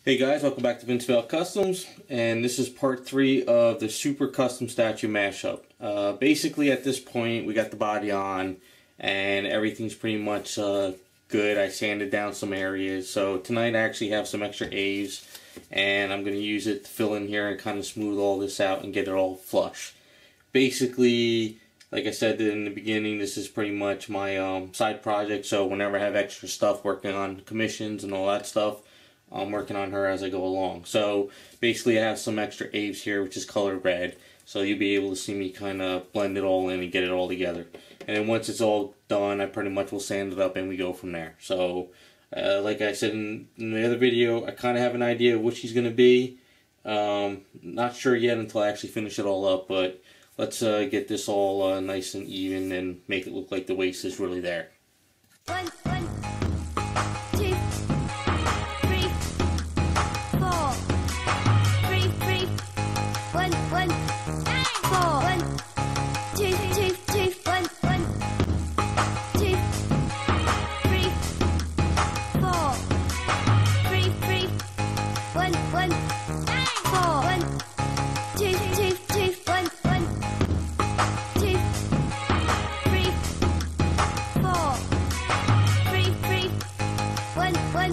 Hey guys, welcome back to Vince-Vell Customs, and this is part 3 of the Super Custom Statue Mashup. Basically at this point we got the body on and everything's pretty much good. I sanded down some areas, so tonight I actually have some extra A's and I'm going to use it to fill in here and kind of smooth all this out and get it all flush. Basically, like I said in the beginning, this is pretty much my side project, so whenever I have extra stuff working on commissions and all that stuff, I'm working on her as I go along. So basically I have some extra A's here which is colored red, so you'll be able to see me kind of blend it all in and get it all together. And then once it's all done, I pretty much will sand it up and we go from there. So like I said in the other video, I kind of have an idea of what she's going to be. Not sure yet until I actually finish it all up, but let's get this all nice and even and make it look like the waist is really there. One, 2, 3, 4. 3, 3. 1, 1, 4. 1, 2, 2, 2. 1, 1, 2, 3, 4. 3, 3. 1, 1, 4. 1, 2, 2, 2. 1, 1, 2, 3, 4. 3, 3. 1, 1,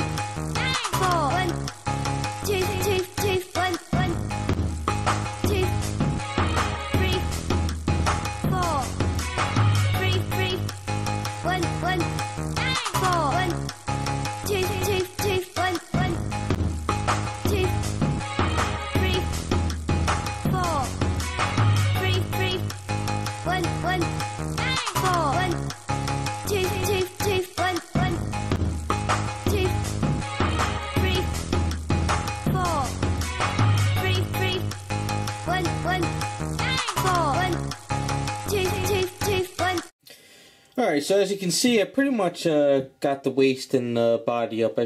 4. 1, 2, 2, 2. 1, 1, 2, 3, 4. 3, 3. 1, 1, 4. 1, 2, 2, 2. 1, 1, 2, 3, 4. 3, 3. 1, 1, 4. 1, 2, 2, 2. 1, 1, 2, 3, 4. 3, 3. 1, 1, 4. 1, 2, 2, 2. 1. Alright, so as you can see, I pretty much got the waist and body up. A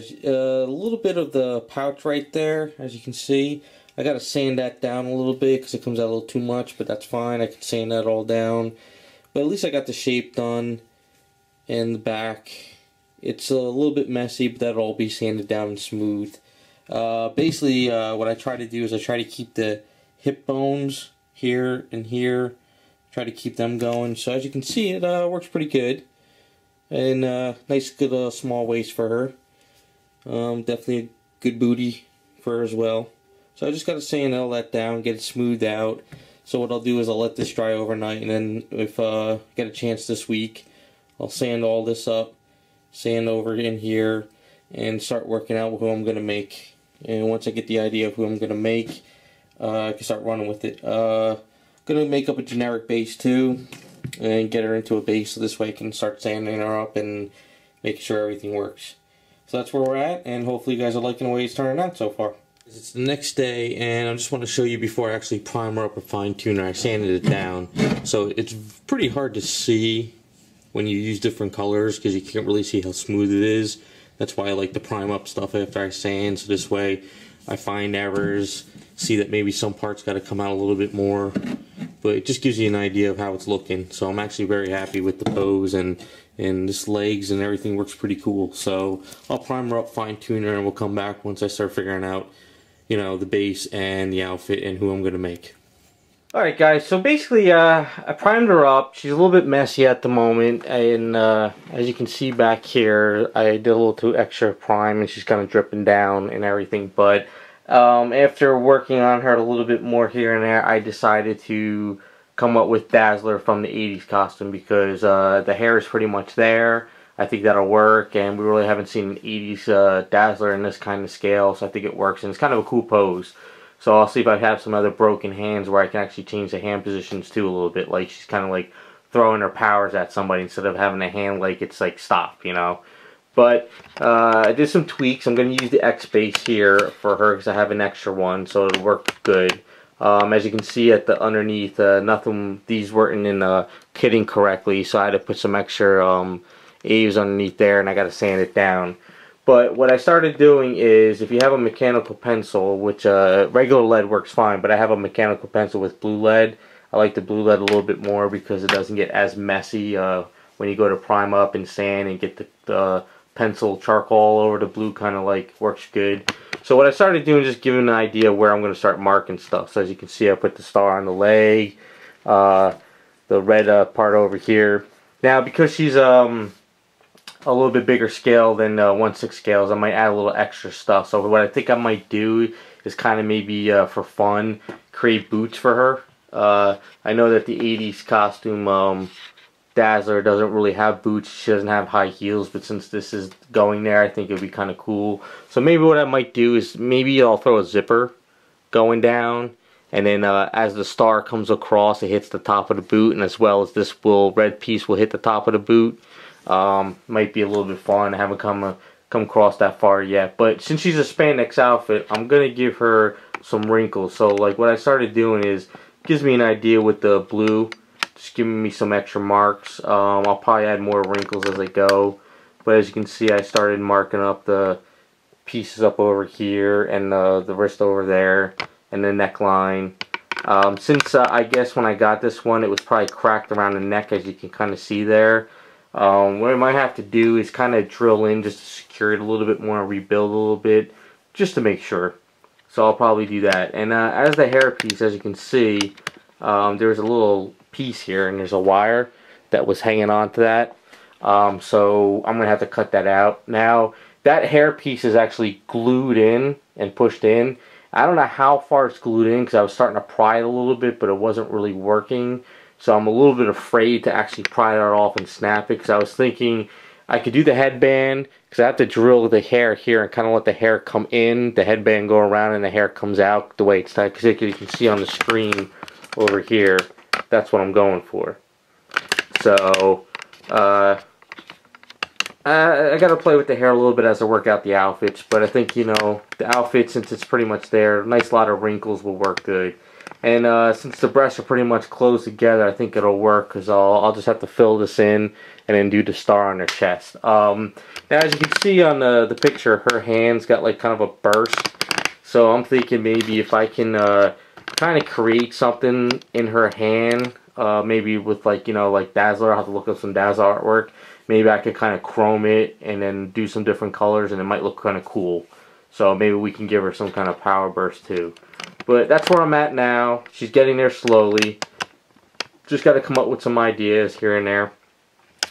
little bit of the pouch right there, as you can see. I got to sand that down a little bit because it comes out a little too much, but that's fine. I can sand that all down. But at least I got the shape done in the back. It's a little bit messy, but that'll all be sanded down and smooth. Basically, what I try to do is I try to keep the hip bones here and here. Try to keep them going. So as you can see, it works pretty good. And nice, good small waist for her. Definitely a good booty for her as well. So I just got to sand all that down, get it smoothed out. So what I'll do is I'll let this dry overnight, and then if I get a chance this week, I'll sand all this up, sand over in here, and start working out who I'm going to make. And once I get the idea of who I'm going to make, I can start running with it. Going to make up a generic base too, and get her into a base so this way I can start sanding her up and making sure everything works. So that's where we're at, and hopefully you guys are liking the way it's turning out so far. It's the next day, and I just want to show you before I actually prime her up or fine tune her. I sanded it down, so it's pretty hard to see when you use different colors because you can't really see how smooth it is. That's why I like to prime up stuff after I sand, so this way I find errors, see that maybe some parts got to come out a little bit more, but it just gives you an idea of how it's looking. So I'm actually very happy with the pose, and this legs and everything works pretty cool. So I'll prime her up, fine tune her, and we'll come back once I start figuring out, you know, the base and the outfit and who I'm going to make. Alright guys, so basically I primed her up. She's a little bit messy at the moment, and as you can see back here, I did a little too extra prime and she's kind of dripping down and everything, but after working on her a little bit more here and there, I decided to come up with Dazzler from the 80s costume because the hair is pretty much there. I think that'll work, and we really haven't seen an 80s Dazzler in this kind of scale, so I think it works, and it's kind of a cool pose. So I'll see if I have some other broken hands where I can actually change the hand positions too a little bit, like she's kind of like throwing her powers at somebody instead of having a hand like it's like stop, you know. But I did some tweaks. I'm going to use the X base here for her because I have an extra one, so it'll work good. As you can see at the underneath, these weren't in kitting correctly, so I had to put some extra A's underneath there, and I got to sand it down. But what I started doing is, if you have a mechanical pencil, which regular lead works fine, but I have a mechanical pencil with blue lead. I like the blue lead a little bit more because it doesn't get as messy when you go to prime up and sand and get the pencil charcoal all over the blue, kind of like works good. So what I started doing is just giving an idea where I'm going to start marking stuff. So as you can see, I put the star on the leg, the red part over here. Now because she's a little bit bigger scale than 1/6 scales, I might add a little extra stuff. So what I think I might do is kind of maybe for fun create boots for her. I know that the 80s costume Dazzler doesn't really have boots. She doesn't have high heels, but since this is going there, I think it would be kind of cool. So maybe what I might do is maybe I'll throw a zipper going down, and then as the star comes across, it hits the top of the boot, and as well as this red piece will hit the top of the boot. Might be a little bit fun. I haven't come across that far yet, but since she's a spandex outfit, I'm gonna give her some wrinkles. So like what I started doing is gives me an idea with the blue. Just giving me some extra marks. I'll probably add more wrinkles as I go. But as you can see, I started marking up the pieces up over here and the wrist over there and the neckline. Since I guess when I got this one, it was probably cracked around the neck, as you can kind of see there. What I might have to do is kind of drill in just to secure it a little bit more and rebuild a little bit just to make sure. So I'll probably do that. And as the hair piece, as you can see, there's a little piece here and there's a wire that was hanging on to that. So I'm gonna have to cut that out. Now that hair piece is actually glued in and pushed in. I don't know how far it's glued in because I was starting to pry it a little bit, but it wasn't really working. So I'm a little bit afraid to actually pry it off and snap it, because I was thinking I could do the headband, because I have to drill the hair here and kind of let the hair come in, the headband go around, and the hair comes out the way it's tied. Because you can see on the screen over here, that's what I'm going for. So I gotta play with the hair a little bit as I work out the outfits, but I think, you know, the outfit, since it's pretty much there, a nice lot of wrinkles will work good. And since the breasts are pretty much closed together, I think it'll work, because I'll just have to fill this in and then do the star on her chest. Now as you can see on the picture, her hand's got like kind of a burst. So I'm thinking maybe if I can kind of create something in her hand, maybe with like, you know, like Dazzler. I'll have to look up some Dazzler artwork. Maybe I could kind of chrome it and then do some different colors, and it might look kind of cool. So maybe we can give her some kind of power burst too. But that's where I'm at now. She's getting there slowly. Just got to come up with some ideas here and there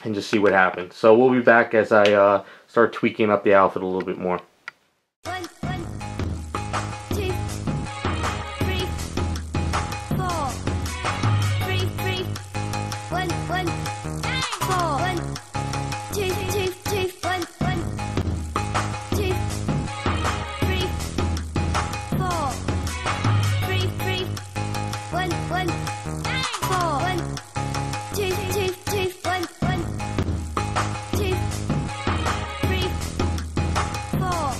and just see what happens. So we'll be back as I start tweaking up the outfit a little bit more. 1, 2, 3, 4. 3, 3. 1, 1, 4. 1, 2, 2, 2. 1, 1, 2, 3, 4. 3, 3. 1, 1, 4. 1, 2, 2, 2. 1, 1, 2, 3, 4.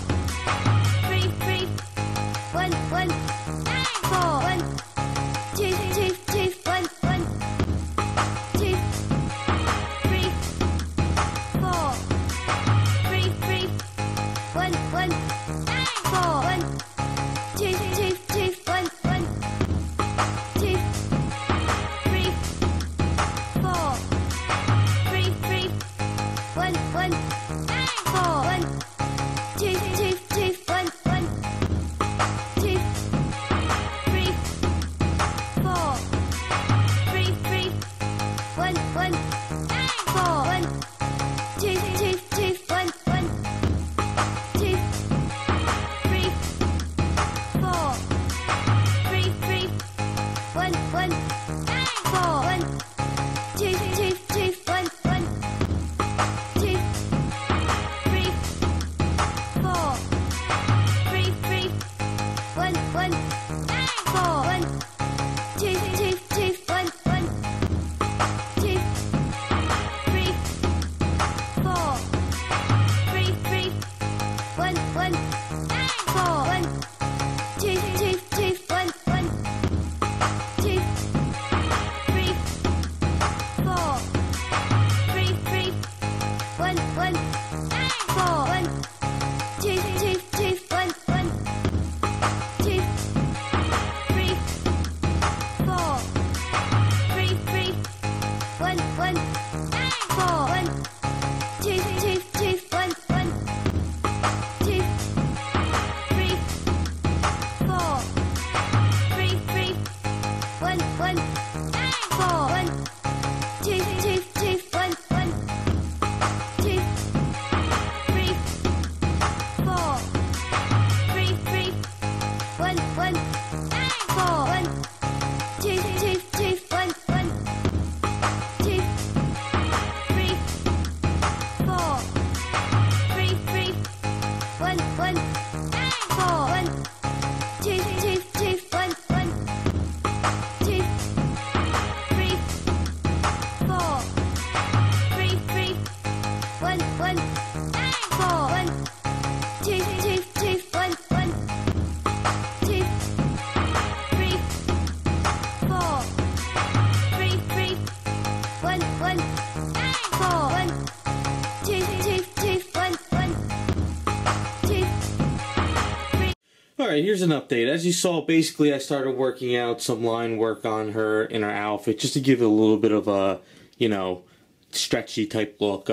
Alright, here's an update. As you saw, basically I started working out some line work on her in her outfit just to give it a little bit of a, you know, stretchy type look.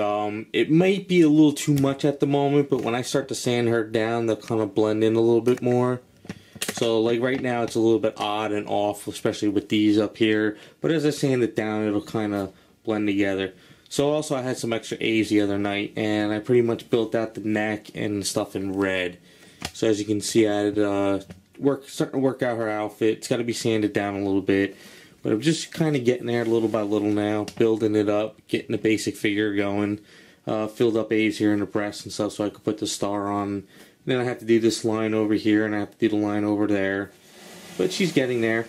It might be a little too much at the moment, but when I start to sand her down, they'll kind of blend in a little bit more. So like right now it's a little bit odd and off, especially with these up here, but as I sand it down it'll kind of blend together. So also I had some extra A's the other night, and I pretty much built out the neck and stuff in red. So as you can see, I had starting to work out her outfit. It's got to be sanded down a little bit, but I'm just kind of getting there little by little now, building it up, getting the basic figure going. Filled up A's here in the breast and stuff so I could put the star on. Then I have to do this line over here, and I have to do the line over there. But she's getting there.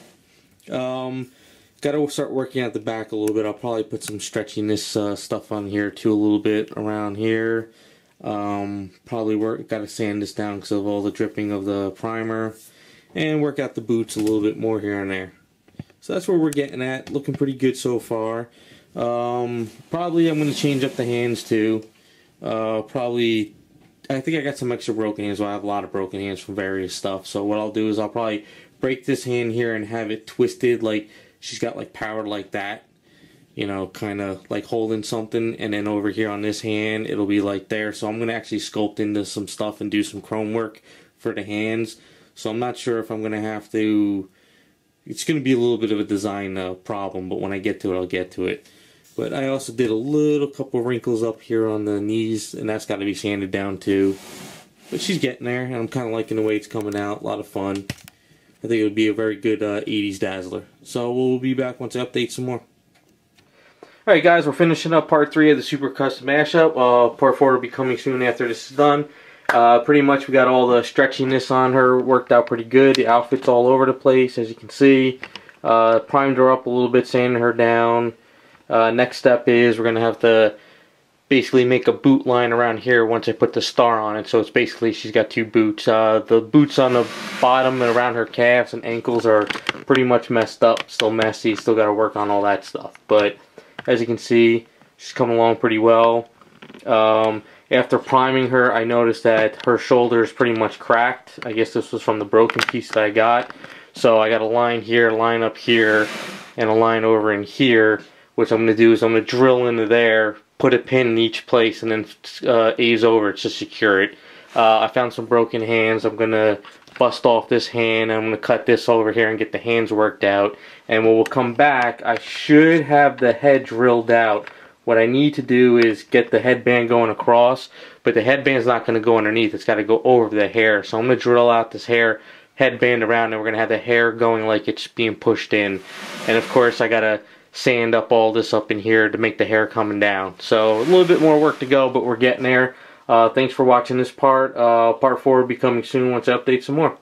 Got to start working out the back a little bit. I'll probably put some stretchiness stuff on here too, a little bit around here. Probably got to sand this down because of all the dripping of the primer, and work out the boots a little bit more here and there. So that's where we're getting at. Looking pretty good so far. Probably I'm going to change up the hands too. Probably, I think I got some extra broken hands. Well, I have a lot of broken hands from various stuff. So what I'll do is I'll probably break this hand here and have it twisted like she's got like power like that. You know, kind of like holding something, and then over here on this hand it'll be like there. So I'm going to actually sculpt into some stuff and do some chrome work for the hands. So I'm not sure if I'm going to have to, it's going to be a little bit of a design problem, but when I get to it I'll get to it. But I also did a couple wrinkles up here on the knees, and that's got to be sanded down too. But she's getting there, and I'm kind of liking the way it's coming out. A lot of fun. I think it would be a very good 80s Dazzler. So we'll be back once I update some more. Alright guys, we're finishing up part 3 of the Super Custom Mashup. Part 4 will be coming soon after this is done. Pretty much we got all the stretchiness on her worked out pretty good. The outfit's all over the place, as you can see. Primed her up a little bit, sanding her down. Next step is we're going to have to basically make a boot line around here once I put the star on it. So it's basically she's got 2 boots. The boots on the bottom and around her calves and ankles are pretty much messed up. Still messy. Still got to work on all that stuff. But as you can see, she's coming along pretty well. After priming her, I noticed that her shoulder is pretty much cracked. I guess this was from the broken piece that I got. So I got a line here, a line up here, and a line over in here. What I'm going to do is I'm going to drill into there, put a pin in each place, and then ease over it to secure it. I found some broken hands. I'm going to bust off this hand, and I'm going to cut this over here and get the hands worked out. And when we'll come back, I should have the head drilled out. What I need to do is get the headband going across, but the headband's not going to go underneath. It's got to go over the hair. So I'm going to drill out this headband around, and we're going to have the hair going like it's being pushed in. And of course, I got to sand up all this up in here to make the hair coming down. So a little bit more work to go, but we're getting there. Thanks for watching this part. Part 4 will be coming soon once I update some more.